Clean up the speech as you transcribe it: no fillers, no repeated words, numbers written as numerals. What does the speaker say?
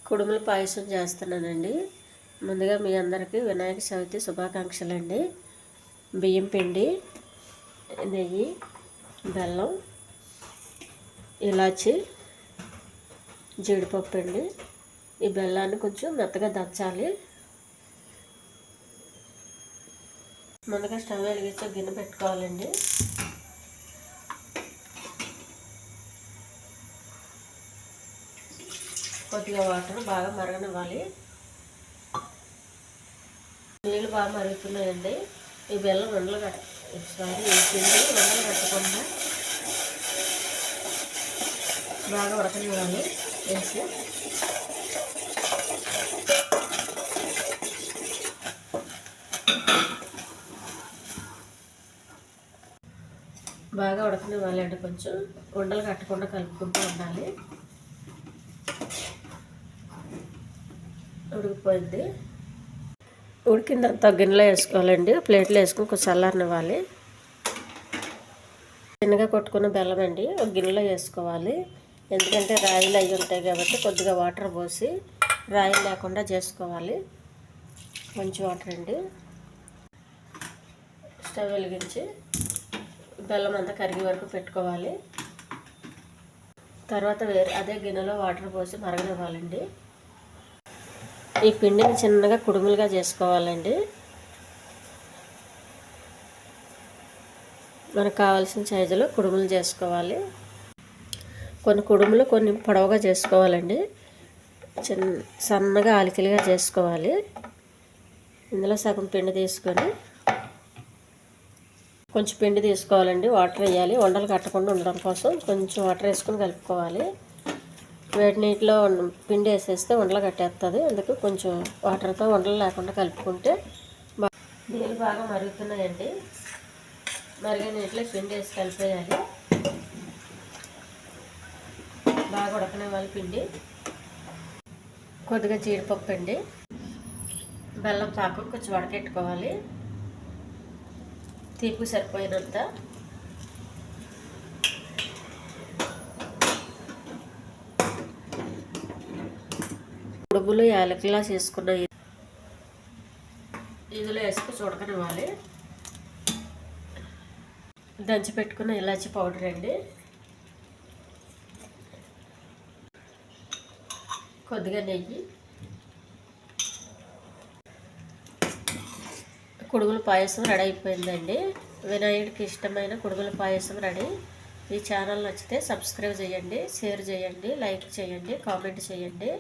కుడుముల పాయసం చేస్తున్నానండి. ముందుగా మీ అందరికీ వినాయక చవితి శుభాకాంక్షలు అండి. బియ్యం పిండి, నెయ్యి, బెల్లం, ఇలాచి, జీడిపప్పు అండి. ఈ బెల్లాన్ని కొంచెం మెత్తగా దంచాలి. ముందుగా స్టవ్ వెలిగించి గిన్నె పెట్టుకోవాలండి. కొద్దిగా వాటర్ బాగా మరగనివ్వాలి. నీళ్ళు బాగా మరుగుతున్నాయండి. ఈ బెల్లం ఈ పిండి ఉండలు కట్టకుండా బాగా ఉడకనివ్వాలి. వేసి బాగా ఉడకనివ్వాలండి. కొంచెం ఉండలు కట్టకుండా కలుపుకుంటూ ఉండాలి. ఉడికిపోయింది. ఉడికిందంతా గిన్నెలో వేసుకోవాలండి. ప్లేట్లో వేసుకొని కొంచెం చల్లారనివ్వాలి. చిన్నగా కొట్టుకున్న బెల్లం అండి ఒక గిన్నెలో వేసుకోవాలి. ఎందుకంటే రాయిలు అవి ఉంటాయి కాబట్టి కొద్దిగా వాటర్ పోసి రాయిలు లేకుండా చేసుకోవాలి. కొంచెం వాటర్ అండి. స్టవ్ వెలిగించి బెల్లం అంతా కరిగే వరకు పెట్టుకోవాలి. తర్వాత అదే గిన్నెలో వాటర్ పోసి మరగనివ్వాలండి. ఈ పిండిని చిన్నగా కుడుములుగా చేసుకోవాలండి. మనకు కావాల్సిన సైజులో కుడుములు చేసుకోవాలి. కొన్ని కుడుములు కొన్ని పొడవుగా చేసుకోవాలండి. సన్నగా ఆలికలుగా చేసుకోవాలి. ఇందులో సగం పిండి తీసుకొని కొంచెం పిండి తీసుకోవాలండి. వాటర్ వేయాలి. ఉండలు కట్టకుండా ఉండడం కోసం కొంచెం వాటర్ వేసుకొని కలుపుకోవాలి. వేడి నీటిలో పిండి వేసేస్తే ఉండలు కట్టేస్తుంది. అందుకు కొంచెం వాటర్తో ఉండలు లేకుండా కలుపుకుంటే నీళ్ళు బాగా మరుగుతున్నాయండి. మరిగే నీటిలో పిండి వేసి కలిపేయాలి. బాగా ఉడకనివ్వాలి పిండి. కొద్దిగా జీడిపప్పు అండి, బెల్లం పాకం కొంచెం వడకెట్టుకోవాలి. తీపి సరిపోయినంత. కుడుములు యాలకులా చేసుకున్న ఇందులో వేసుకొని ఉడకనివ్వాలి. దంచి పెట్టుకున్న ఇలాచి పౌడర్ అండి, కొద్దిగా నెయ్యి. కుడుముల పాయసం రెడీ అయిపోయిందండి. వినాయకుడికి ఇష్టమైన కుడుముల పాయసం రెడీ. ఈ ఛానల్ నచ్చితే సబ్స్క్రైబ్ చేయండి, షేర్ చేయండి, లైక్ చేయండి, కామెంట్ చేయండి.